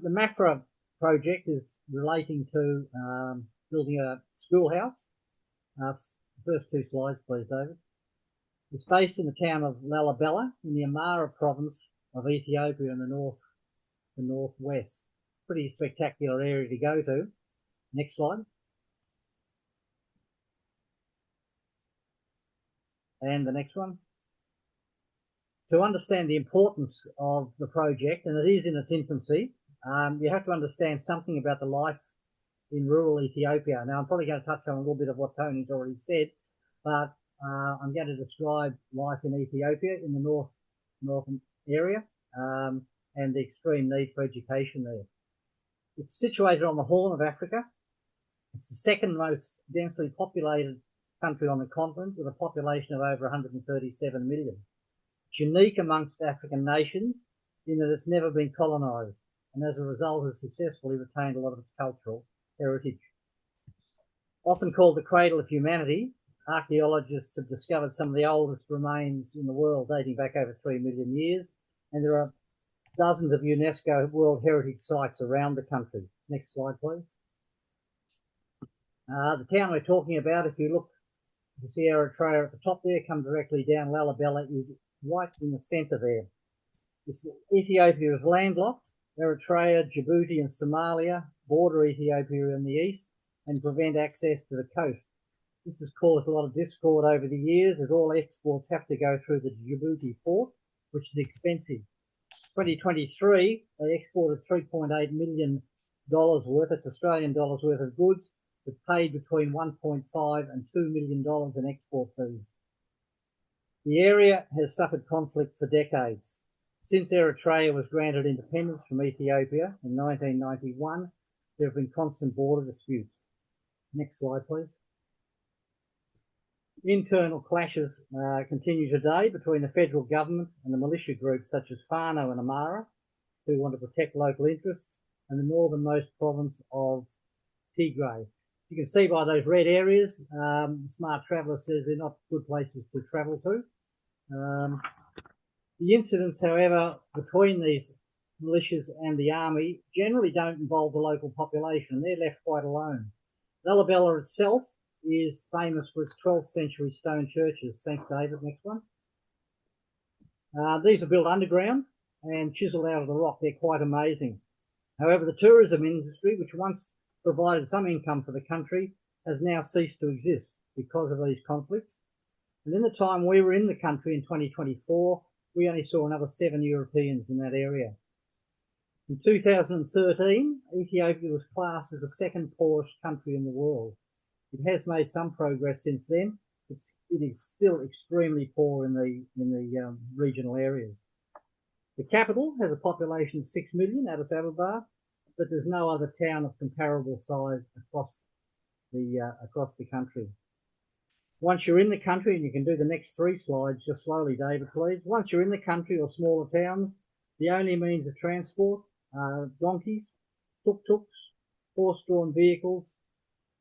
The Maffra project is relating to building a schoolhouse. First two slides, please, David. It's based in the town of Lalibela in the Amhara province of Ethiopia in the northwest. Pretty spectacular area to go to. Next slide. And the next one. To understand the importance of the project, and it is in its infancy, you have to understand something about the life in rural Ethiopia. Now, I'm probably going to touch on a little bit of what Tony's already said, but I'm going to describe life in Ethiopia in the northern area and the extreme need for education there. It's situated on the Horn of Africa. It's the second most densely populated country on the continent with a population of over 137 million. It's unique amongst African nations in that it's never been colonised and as a result has successfully retained a lot of its cultural heritage. Often called the cradle of humanity, archaeologists have discovered some of the oldest remains in the world dating back over 3 million years, and there are dozens of UNESCO World Heritage Sites around the country. Next slide, please. The town we're talking about, if you look, you see Eritrea at the top there, come directly down. Lalibela is right in the centre there. Ethiopia is landlocked. Eritrea, Djibouti and Somalia border Ethiopia in the east and prevent access to the coast. This has caused a lot of discord over the years as all exports have to go through the Djibouti port, which is expensive. 2023, they exported $3.8 million worth, it's Australian dollars worth of goods, but paid between 1.5 and $2 million in export fees. The area has suffered conflict for decades. Since Eritrea was granted independence from Ethiopia in 1991, there have been constant border disputes. Next slide, please. Internal clashes continue today between the federal government and the militia groups such as Fano and Amhara, who want to protect local interests, and the northernmost province of Tigray. You can see by those red areas, Smart Traveller says they're not good places to travel to. The incidents, however, between these militias and the army generally don't involve the local population. They're left quite alone. Lalibela itself is famous for its 12th century stone churches. Thanks, David. Next one. These are built underground and chiselled out of the rock. They're quite amazing. However, the tourism industry, which once provided some income for the country, has now ceased to exist because of these conflicts. And in the time we were in the country in 2024, we only saw another 7 Europeans in that area. In 2013, Ethiopia was classed as the second poorest country in the world. It has made some progress since then. It is still extremely poor in the regional areas. The capital has a population of 6 million, Addis Ababa, but there's no other town of comparable size across the country. Once you're in the country, and you can do the next 3 slides just slowly, David, please. Once you're in the country or smaller towns, the only means of transport are donkeys, tuk-tuks, horse-drawn vehicles,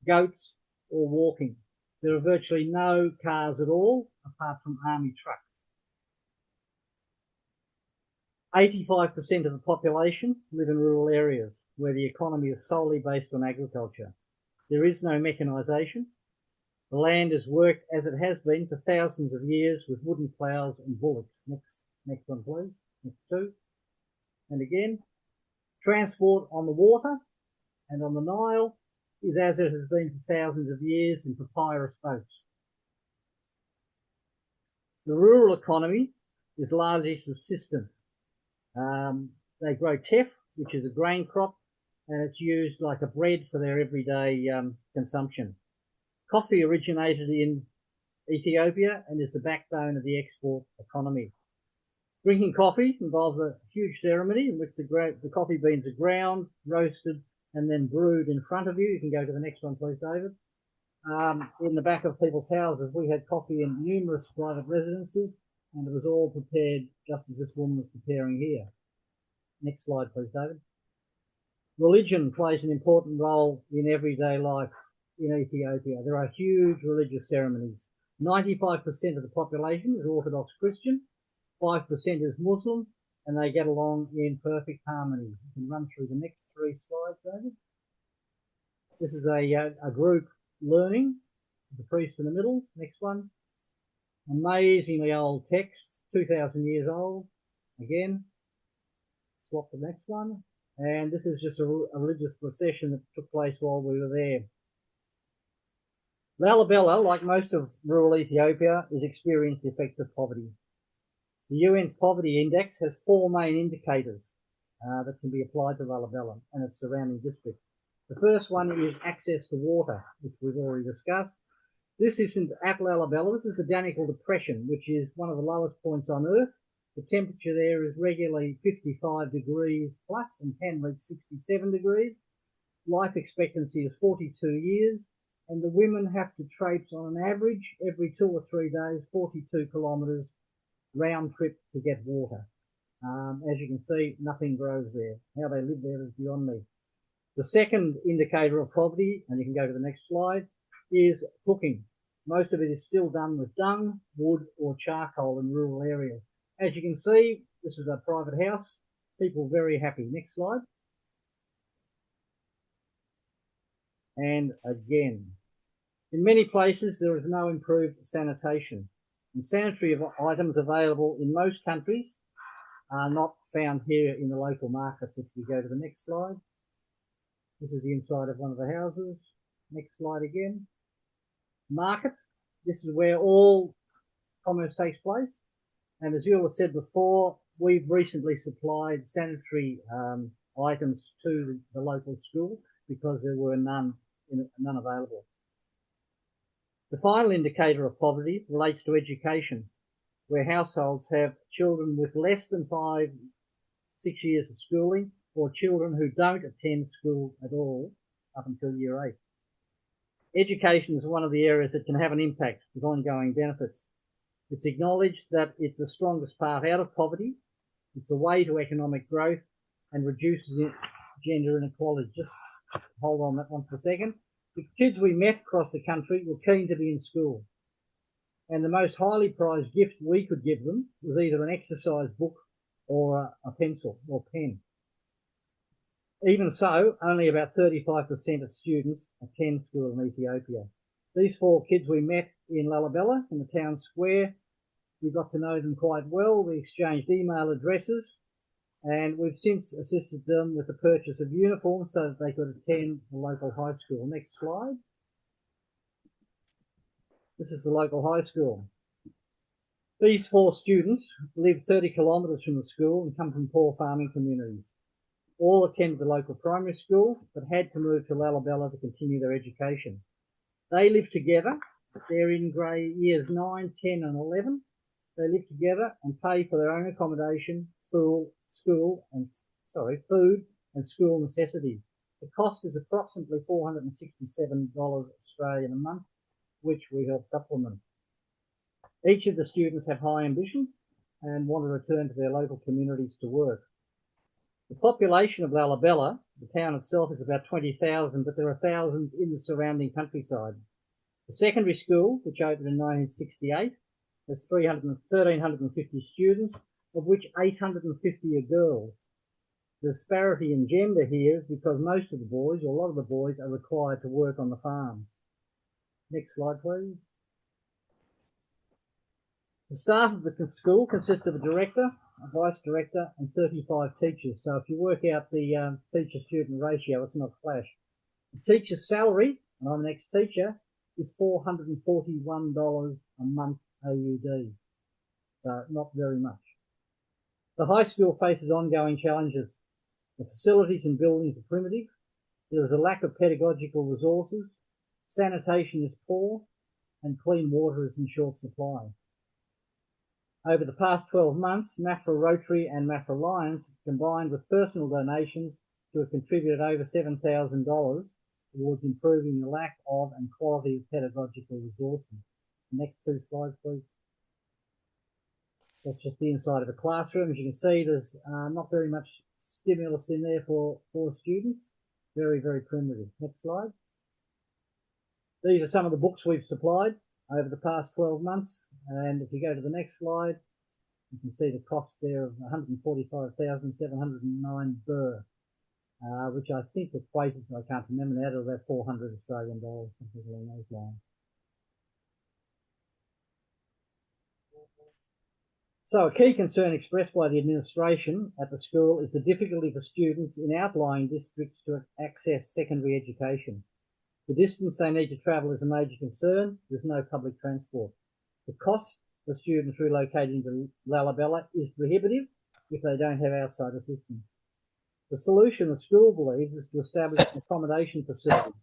goats, or walking. There are virtually no cars at all, apart from army trucks. 85% of the population live in rural areas where the economy is solely based on agriculture. There is no mechanisation. The land is worked as it has been for thousands of years with wooden ploughs and bullocks. Next one, please. Next 2. And again, transport on the water and on the Nile is as it has been for thousands of years in papyrus boats. The rural economy is largely subsistent. They grow teff, which is a grain crop, and it's used like a bread for their everyday consumption. Coffee originated in Ethiopia and is the backbone of the export economy. Drinking coffee involves a huge ceremony in which the coffee beans are ground, roasted, and then brewed in front of you. You can go to the next one, please, David. In the back of people's houses, we had coffee in numerous private residences, and it was all prepared just as this woman was preparing here. Next slide, please, David. Religion plays an important role in everyday life in Ethiopia. There are huge religious ceremonies. 95% of the population is Orthodox Christian, 5% is Muslim, and they get along in perfect harmony. You can run through the next 3 slides, David. This is a group learning, the priest in the middle. Next one. Amazingly old texts, 2,000 years old. Again, swap the next one. And this is just a religious procession that took place while we were there. Lalibela, like most of rural Ethiopia, is experiencing the effects of poverty. The UN's Poverty Index has 4 main indicators that can be applied to Lalibela and its surrounding district. The first one is access to water, which we've already discussed. This isn't at Lalibela. This is the Danakil Depression, which is one of the lowest points on Earth. The temperature there is regularly 55 degrees plus and can reach 67 degrees. Life expectancy is 42 years, and the women have to traipse on an average every 2 or 3 days, 42 kilometres round trip to get water. As you can see, nothing grows there. How they live there is beyond me. The second indicator of poverty, and you can go to the next slide, is cooking. Most of it is still done with dung, wood or charcoal in rural areas. As you can see, this was a private house. People very happy. Next slide. And again, in many places there is no improved sanitation, and sanitary items available in most countries are not found here in the local markets. If you go to the next slide, this is the inside of one of the houses. Next slide again. Market. This is where all commerce takes place. And as Eula said before, we've recently supplied sanitary items to the local school because there were none available. The final indicator of poverty relates to education, where households have children with less than 6 years of schooling, or children who don't attend school at all up until year 8. Education is one of the areas that can have an impact with ongoing benefits. It's acknowledged that it's the strongest path out of poverty. It's a way to economic growth and reduces gender inequality. Just hold on that one for a second. The kids we met across the country were keen to be in school, and the most highly prized gift we could give them was either an exercise book or a pencil or pen. Even so, only about 35% of students attend school in Ethiopia. These 4 kids we met in Lalibela, in the town square, we got to know them quite well. We exchanged email addresses, and we've since assisted them with the purchase of uniforms so that they could attend the local high school. Next slide. This is the local high school. These 4 students live 30 kilometres from the school and come from poor farming communities. All attended the local primary school, but had to move to Lalibela to continue their education. They live together. They're in years 9, 10 and 11. They live together and pay for their own accommodation, food and school necessities. The cost is approximately $467 Australian a month, which we help supplement. Each of the students have high ambitions and want to return to their local communities to work. The population of Lalibela, the town itself, is about 20,000, but there are thousands in the surrounding countryside. The secondary school, which opened in 1968, has 1,350 students, of which 850 are girls. The disparity in gender here is because most of the boys, or a lot of the boys, are required to work on the farms. Next slide, please. The staff of the school consists of a director, a vice director, and 35 teachers. So if you work out the teacher-student ratio, it's not flash. The teacher's salary, and I'm an ex-teacher, is $441 a month AUD. So not very much. The high school faces ongoing challenges. The facilities and buildings are primitive. There is a lack of pedagogical resources. Sanitation is poor, and clean water is in short supply. Over the past 12 months, Maffra Rotary and Maffra Lions, combined with personal donations, to have contributed over $7,000 towards improving the lack of and quality of pedagogical resources. Next 2 slides, please. That's just the inside of a classroom. As you can see, there's not very much stimulus in there for students. Very, very primitive. Next slide. These are some of the books we've supplied over the past 12 months. And if you go to the next slide, You can see the cost there of 145,709 birr, which I think equated, I can't remember now, to about 400 Australian dollars, something along those lines. So a key concern expressed by the administration at the school is the difficulty for students in outlying districts to access secondary education. The distance they need to travel is a major concern. There's no public transport. The cost for students relocating to Lalabella is prohibitive if they don't have outside assistance. The solution the school believes is to establish an accommodation facility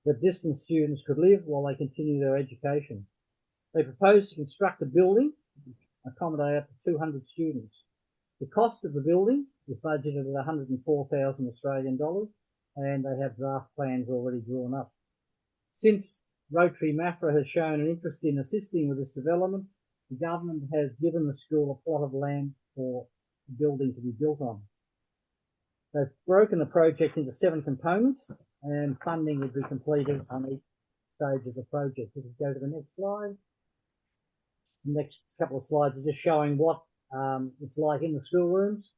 that distant students could live while they continue their education. They propose to construct a building accommodate up to 200 students. The cost of the building is budgeted at 104,000 Australian dollars, and they have draft plans already drawn up. Since Rotary Maffra has shown an interest in assisting with this development, the government has given the school a plot of land for the building to be built on. They've broken the project into 7 components, and funding will be completed on each stage of the project. If we go to the next slide. The next couple of slides are just showing what it's like in the schoolrooms.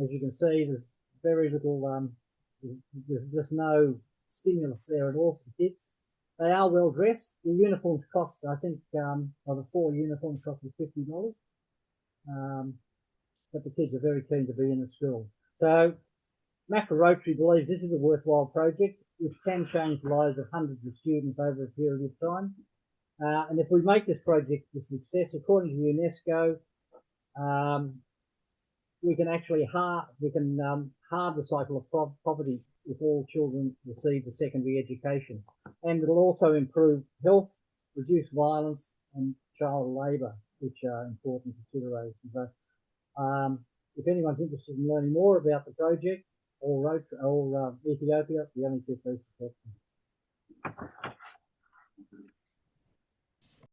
As you can see, there's very little, there's just no stimulus there at all for the kids. They are well dressed. The uniforms cost, I think, the 4 uniforms cost us $50. But the kids are very keen to be in the school. So Maffra Rotary believes this is a worthwhile project which can change the lives of hundreds of students over a period of time. And if we make this project a success, according to UNESCO, we can actually halve the cycle of poverty if all children receive the secondary education. And it'll also improve health, reduce violence and child labour, which are important considerations. So, if anyone's interested in learning more about the project or Ethiopia, the only 2 pieces of